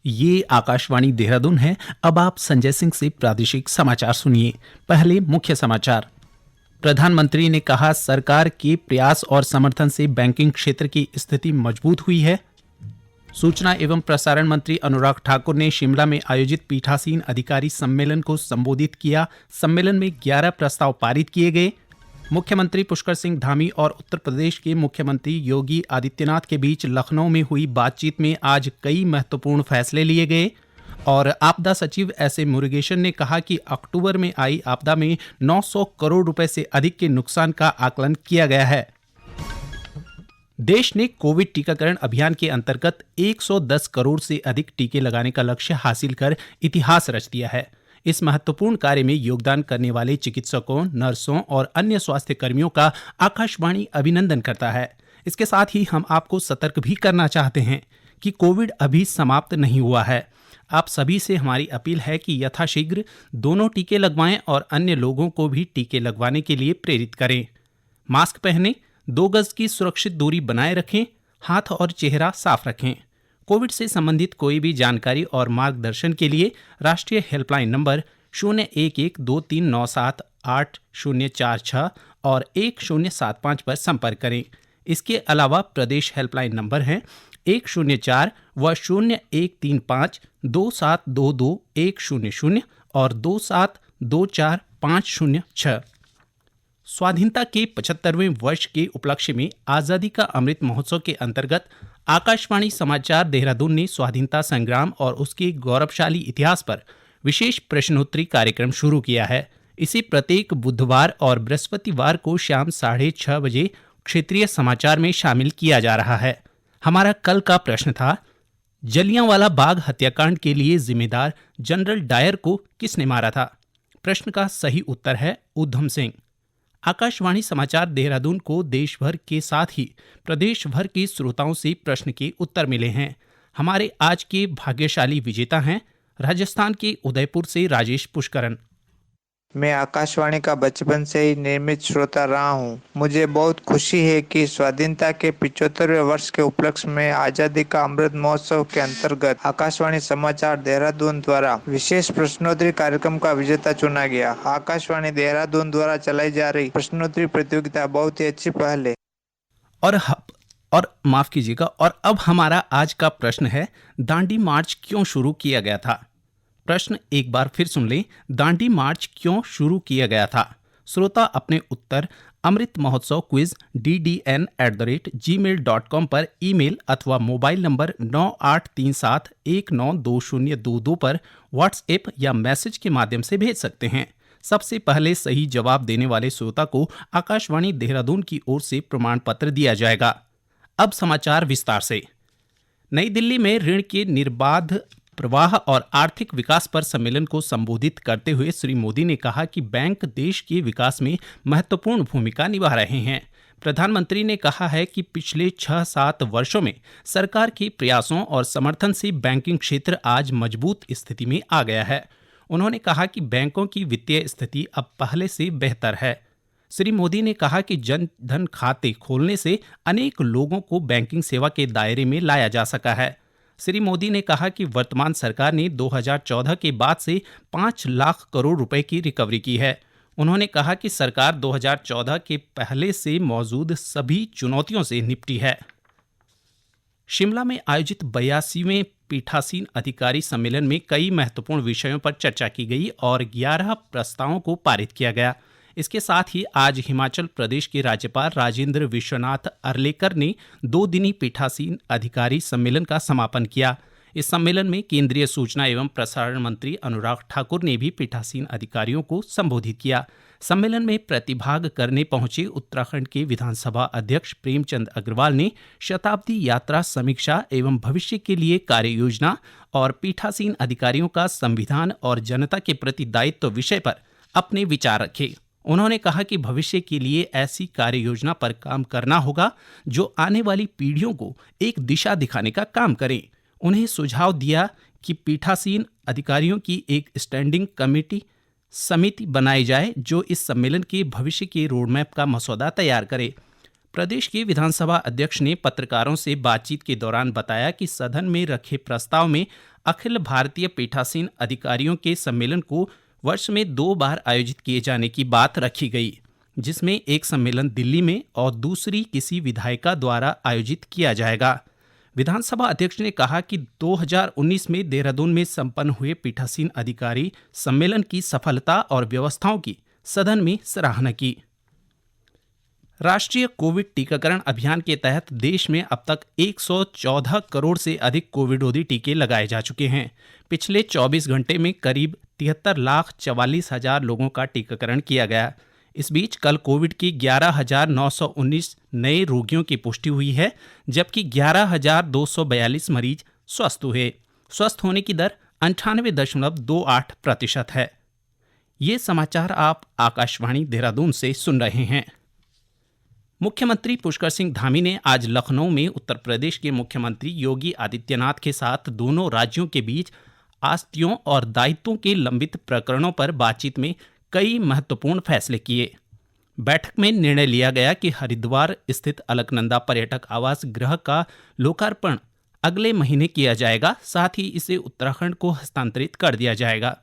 ये आकाशवाणी देहरादून है। अब आप संजय सिंह से प्रादेशिक समाचार सुनिए। पहले मुख्य समाचार। प्रधानमंत्री ने कहा, सरकार के प्रयास और समर्थन से बैंकिंग क्षेत्र की स्थिति मजबूत हुई है। सूचना एवं प्रसारण मंत्री अनुराग ठाकुर ने शिमला में आयोजित पीठासीन अधिकारी सम्मेलन को संबोधित किया। सम्मेलन में 11 प्रस्ताव पारित किए गए। मुख्यमंत्री पुष्कर सिंह धामी और उत्तर प्रदेश के मुख्यमंत्री योगी आदित्यनाथ के बीच लखनऊ में हुई बातचीत में आज कई महत्वपूर्ण फैसले लिए गए। और आपदा सचिव एस ए मुरुगेशन ने कहा कि अक्टूबर में आई आपदा में 900 करोड़ रुपए से अधिक के नुकसान का आकलन किया गया है। देश ने कोविड टीकाकरण अभियान के अंतर्गत 110 करोड़ से अधिक टीके लगाने का लक्ष्य हासिल कर इतिहास रच दिया है। इस महत्वपूर्ण कार्य में योगदान करने वाले चिकित्सकों, नर्सों और अन्य स्वास्थ्य कर्मियों का आकाशवाणी अभिनंदन करता है। इसके साथ ही हम आपको सतर्क भी करना चाहते हैं कि कोविड अभी समाप्त नहीं हुआ है। आप सभी से हमारी अपील है कि यथाशीघ्र दोनों टीके लगवाएं और अन्य लोगों को भी टीके लगवाने के लिए प्रेरित करें। मास्क पहनें, 2 गज की सुरक्षित दूरी बनाए रखें, हाथ और चेहरा साफ रखें। कोविड से संबंधित कोई भी जानकारी और मार्गदर्शन के लिए राष्ट्रीय हेल्पलाइन नंबर 011239780046 और 1075 पर संपर्क करें। इसके अलावा प्रदेश हेल्पलाइन नंबर हैं 104 व 0135 2722100 और 2724506। स्वाधीनता के 75वें वर्ष के उपलक्ष्य में आज़ादी का अमृत महोत्सव के अंतर्गत आकाशवाणी समाचार देहरादून ने स्वाधीनता संग्राम और उसके गौरवशाली इतिहास पर विशेष प्रश्नोत्तरी कार्यक्रम शुरू किया है। इसे प्रत्येक बुधवार और बृहस्पतिवार को शाम 6:30 बजे क्षेत्रीय समाचार में शामिल किया जा रहा है। हमारा कल का प्रश्न था, जलियांवाला बाग हत्याकांड के लिए जिम्मेदार जनरल डायर को किसने मारा था? प्रश्न का सही उत्तर है उधम सिंह। आकाशवाणी समाचार देहरादून को देश भर के साथ ही प्रदेश भर के श्रोताओं से प्रश्न के उत्तर मिले हैं। हमारे आज के भाग्यशाली विजेता हैं राजस्थान के उदयपुर से राजेश पुष्करन। मैं आकाशवाणी का बचपन से ही नियमित श्रोता रहा हूं। मुझे बहुत खुशी है कि स्वाधीनता के 75वें वर्ष के उपलक्ष्य में आजादी का अमृत महोत्सव के अंतर्गत आकाशवाणी समाचार देहरादून द्वारा विशेष प्रश्नोत्तरी कार्यक्रम का विजेता चुना गया। आकाशवाणी देहरादून द्वारा चलाई जा रही प्रश्नोत्तरी प्रतियोगिता बहुत ही अच्छी पहल है। और माफ कीजिएगा, और अब हमारा आज का प्रश्न है, दांडी मार्च क्यों शुरू किया गया था? प्रश्न एक बार फिर सुन लें, दांडी मार्च क्यों शुरू किया गया था? श्रोता अपने उत्तर अमृत महोत्सव क्विज ddn@gmail.com पर ईमेल अथवा मोबाइल नंबर 9837192022 पर व्हाट्सएप या मैसेज के माध्यम से भेज सकते हैं। सबसे पहले सही जवाब देने वाले श्रोता को आकाशवाणी देहरादून की ओर से प्रमाण पत्र दिया जाएगा। अब समाचार विस्तार से। नई दिल्ली में ऋण के निर्बाध प्रवाह और आर्थिक विकास पर सम्मेलन को संबोधित करते हुए श्री मोदी ने कहा कि बैंक देश के विकास में महत्वपूर्ण भूमिका निभा रहे हैं। प्रधानमंत्री ने कहा है कि पिछले 6-7 वर्षों में सरकार के प्रयासों और समर्थन से बैंकिंग क्षेत्र आज मजबूत स्थिति में आ गया है। उन्होंने कहा कि बैंकों की वित्तीय स्थिति अब पहले से बेहतर है। श्री मोदी ने कहा कि जन धन खाते खोलने से अनेक लोगों को बैंकिंग सेवा के दायरे में लाया जा सका है। श्री मोदी ने कहा कि वर्तमान सरकार ने 2014 के बाद से 5 लाख करोड़ रुपए की रिकवरी की है। उन्होंने कहा कि सरकार 2014 के पहले से मौजूद सभी चुनौतियों से निपटी है। शिमला में आयोजित 82वें पीठासीन अधिकारी सम्मेलन में कई महत्वपूर्ण विषयों पर चर्चा की गई और 11 प्रस्तावों को पारित किया गया। इसके साथ ही आज हिमाचल प्रदेश के राज्यपाल राजेंद्र विश्वनाथ अर्लेकर ने 2 दिनी पीठासीन अधिकारी सम्मेलन का समापन किया। इस सम्मेलन में केंद्रीय सूचना एवं प्रसारण मंत्री अनुराग ठाकुर ने भी पीठासीन अधिकारियों को संबोधित किया। सम्मेलन में प्रतिभाग करने पहुंचे उत्तराखंड के विधानसभा अध्यक्ष प्रेमचंद अग्रवाल ने शताब्दी यात्रा समीक्षा एवं भविष्य के लिए कार्य योजना और पीठासीन अधिकारियों का संविधान और जनता के प्रति दायित्व विषय पर अपने विचार रखे। उन्होंने कहा कि भविष्य के लिए ऐसी कार्य योजना पर काम करना होगा जो आने वाली पीढ़ियों को एक दिशा दिखाने का काम करे। उन्हें सुझाव दिया कि पीठासीन अधिकारियों की एक स्टैंडिंग समिति बनाई जाए जो इस सम्मेलन के भविष्य के रोडमैप का मसौदा तैयार करे। प्रदेश के विधानसभा अध्यक्ष ने पत्रकारों से बातचीत के दौरान बताया कि सदन में रखे प्रस्ताव में अखिल भारतीय पीठासीन अधिकारियों के सम्मेलन को वर्ष में 2 बार आयोजित किए जाने की बात रखी गई, जिसमें एक सम्मेलन दिल्ली में और दूसरी किसी विधायिका द्वारा आयोजित किया जाएगा। विधानसभा अध्यक्ष ने कहा कि 2019 में देहरादून में संपन्न हुए पीठासीन अधिकारी सम्मेलन की सफलता और व्यवस्थाओं की सदन में सराहना की। राष्ट्रीय कोविड टीकाकरण अभियान के तहत देश में अब तक 114 करोड़ से अधिक कोविडरोधी टीके लगाए जा चुके हैं। पिछले 24 घंटे में करीब 73,44,000 लोगों का टीकाकरण किया गया। इस बीच कल कोविड के 11,919 नए रोगियों की पुष्टि हुई है, जबकि 11,242 मरीज स्वस्थ हुए। स्वस्थ होने की दर 98.28% है। ये समाचार आप आकाशवाणी देहरादून से सुन रहे हैं। मुख्यमंत्री पुष्कर सिंह धामी ने आज लखनऊ में उत्तर प्रदेश के मुख्यमंत्री योगी आदित्यनाथ के साथ दोनों राज्यों के बीच आस्तियों और दायित्वों के लंबित प्रकरणों पर बातचीत में कई महत्वपूर्ण फैसले किए। बैठक में निर्णय लिया गया कि हरिद्वार स्थित अलकनंदा पर्यटक आवास गृह का लोकार्पण अगले महीने किया जाएगा, साथ ही इसे उत्तराखंड को हस्तांतरित कर दिया जाएगा।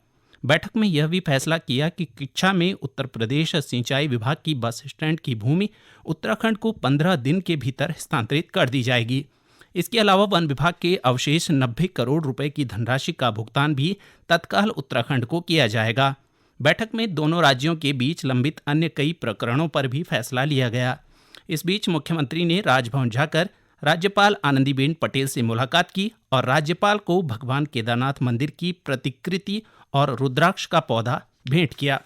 बैठक में यह भी फैसला किया कि किच्छा में उत्तर प्रदेश सिंचाई विभाग की बस स्टैंड की भूमि उत्तराखंड को 15 दिन के भीतर हस्तांतरित कर दी जाएगी। इसके अलावा वन विभाग के अवशेष 90 करोड़ रुपए की धनराशि का भुगतान भी तत्काल उत्तराखंड को किया जाएगा। बैठक में दोनों राज्यों के बीच लंबित अन्य कई प्रकरणों पर भी फैसला लिया गया। इस बीच मुख्यमंत्री ने राजभवन जाकर राज्यपाल आनंदीबेन पटेल से मुलाकात की और राज्यपाल को भगवान केदारनाथ मंदिर की प्रतिकृति और रुद्राक्ष का पौधा भेंट किया।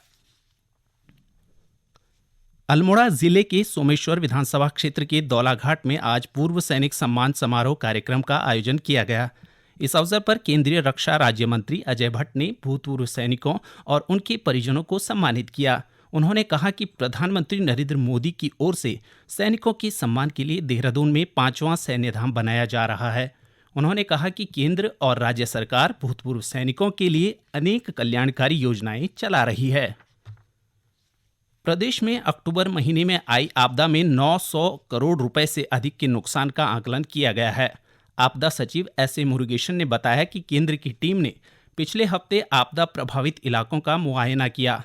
अल्मोड़ा जिले के सोमेश्वर विधानसभा क्षेत्र के दौलाघाट में आज पूर्व सैनिक सम्मान समारोह कार्यक्रम का आयोजन किया गया। इस अवसर पर केंद्रीय रक्षा राज्य मंत्री अजय भट्ट ने भूतपूर्व सैनिकों और उनके परिजनों को सम्मानित किया। उन्होंने कहा कि प्रधानमंत्री नरेंद्र मोदी की ओर से सैनिकों के सम्मान के लिए देहरादून में 5वां सैन्य धाम बनाया जा रहा है। उन्होंने कहा कि केंद्र और राज्य सरकार भूतपूर्व सैनिकों के लिए अनेक कल्याणकारी योजनाएं चला रही है। प्रदेश में अक्टूबर महीने में आई आपदा में 900 करोड़ रुपए से अधिक के नुकसान का आकलन किया गया है। आपदा सचिव एस.ए. मुरुगेशन ने बताया कि केंद्र की टीम ने पिछले हफ्ते आपदा प्रभावित इलाकों का मुआयना किया।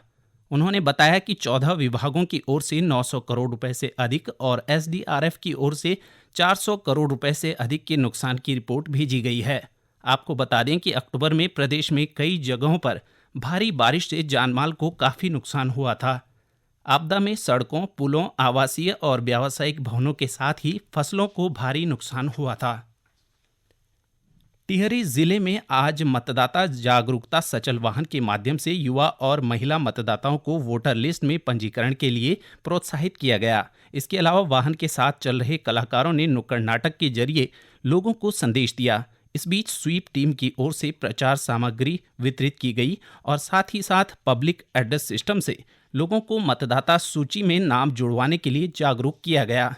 उन्होंने बताया कि 14 विभागों की ओर से 900 करोड़ रुपए से अधिक और एसडीआरएफ की ओर से 400 करोड़ रुपए से अधिक के नुकसान की रिपोर्ट भेजी गई है। आपको बता दें कि अक्टूबर में प्रदेश में कई जगहों पर भारी बारिश से जानमाल को काफ़ी नुकसान हुआ था। आपदा में सड़कों, पुलों, आवासीय और व्यावसायिक भवनों के साथ ही फसलों को भारी नुकसान हुआ था। टिहरी जिले में आज मतदाता जागरूकता सचल वाहन के माध्यम से युवा और महिला मतदाताओं को वोटर लिस्ट में पंजीकरण के लिए प्रोत्साहित किया गया। इसके अलावा वाहन के साथ चल रहे कलाकारों ने नुक्कड़ नाटक के जरिए लोगों को संदेश दिया। इस बीच स्वीप टीम की ओर से प्रचार सामग्री वितरित की गई और साथ ही साथ पब्लिक एड्रेस सिस्टम से लोगों को मतदाता सूची में नाम जुड़वाने के लिए जागरूक किया गया।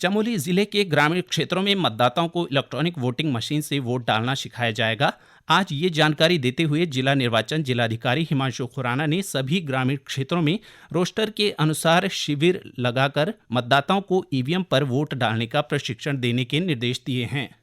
चमोली जिले के ग्रामीण क्षेत्रों में मतदाताओं को इलेक्ट्रॉनिक वोटिंग मशीन से वोट डालना सिखाया जाएगा। आज ये जानकारी देते हुए जिला निर्वाचन जिलाधिकारी हिमांशु खुराना ने सभी ग्रामीण क्षेत्रों में रोस्टर के अनुसार शिविर लगाकर मतदाताओं को ईवीएम पर वोट डालने का प्रशिक्षण देने के निर्देश दिए हैं।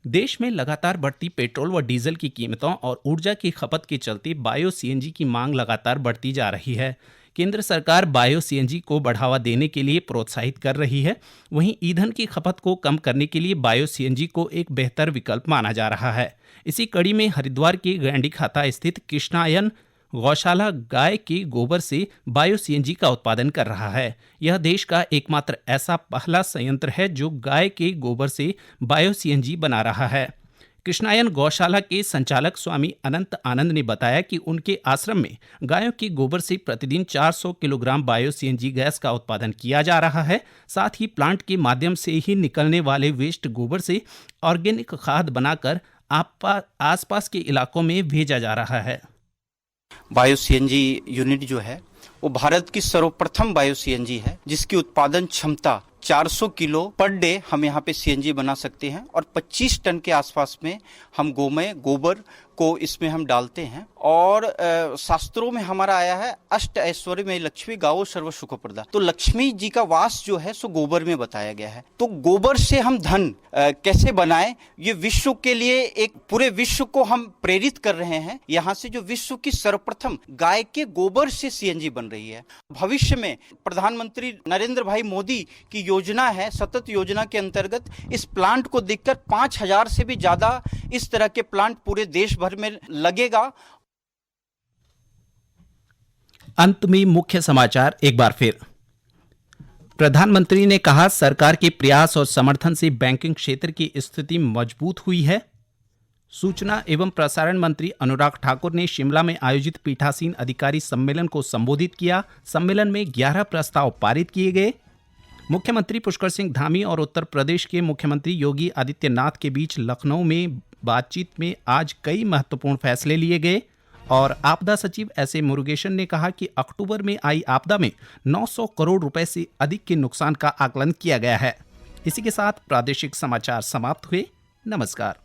देश में लगातार बढ़ती पेट्रोल व डीजल की कीमतों और ऊर्जा की खपत के चलते बायो सीएनजी की मांग लगातार बढ़ती जा रही है। केंद्र सरकार बायो सीएनजी को बढ़ावा देने के लिए प्रोत्साहित कर रही है। वहीं ईंधन की खपत को कम करने के लिए बायो सीएनजी को एक बेहतर विकल्प माना जा रहा है। इसी कड़ी में हरिद्वार के गैंडी खाता स्थित कृष्णायन गौशाला गाय के गोबर से बायो सीएनजी का उत्पादन कर रहा है। यह देश का एकमात्र ऐसा पहला संयंत्र है जो गाय के गोबर से बायो सीएनजी बना रहा है। कृष्णायन गौशाला के संचालक स्वामी अनंत आनंद ने बताया कि उनके आश्रम में गायों के गोबर से प्रतिदिन 400 किलोग्राम बायो सीएनजी गैस का उत्पादन किया जा रहा है। साथ ही प्लांट के माध्यम से ही निकलने वाले वेस्ट गोबर से ऑर्गेनिक खाद बनाकर आसपास के इलाकों में भेजा जा रहा है। बायो सीएनजी यूनिट जो है वो भारत की सर्वप्रथम बायो सीएनजी है, जिसकी उत्पादन क्षमता 400 किलो पर डे हम यहाँ पे सीएनजी बना सकते हैं और 25 टन के आसपास में हम गोमय गोबर को इसमें हम डालते हैं। और शास्त्रों में हमारा आया है अष्ट ऐश्वर्य में लक्ष्मी गाओ सर्व सुख प्रदा। तो लक्ष्मी जी का वास जो है सो गोबर में बताया गया है। तो गोबर से हम धन कैसे बनाएं, ये विश्व के लिए एक पूरे विश्व को हम प्रेरित कर रहे हैं। यहाँ से जो विश्व की सर्वप्रथम गाय के गोबर से सीएनजी बन रही है। भविष्य में प्रधानमंत्री नरेंद्र भाई मोदी की योजना है, सतत योजना के अंतर्गत इस प्लांट को देखकर 5000 से भी ज्यादा इस तरह के प्लांट पूरे देश भर में लगेगा। अंत में मुख्य समाचार एक बार फिर। प्रधानमंत्री ने कहा, सरकार के प्रयास और समर्थन से बैंकिंग क्षेत्र की स्थिति मजबूत हुई है। सूचना एवं प्रसारण मंत्री अनुराग ठाकुर ने शिमला में आयोजित पीठासीन अधिकारी सम्मेलन को संबोधित किया। सम्मेलन में 11 प्रस्ताव पारित किए गए। मुख्यमंत्री पुष्कर सिंह धामी और उत्तर प्रदेश के मुख्यमंत्री योगी आदित्यनाथ के बीच लखनऊ में बातचीत में आज कई महत्वपूर्ण फैसले लिए गए। और आपदा सचिव एसए मुरुगेशन ने कहा कि अक्टूबर में आई आपदा में 900 करोड़ रुपए से अधिक के नुकसान का आकलन किया गया है। इसी के साथ प्रादेशिक समाचार समाप्त हुए। नमस्कार।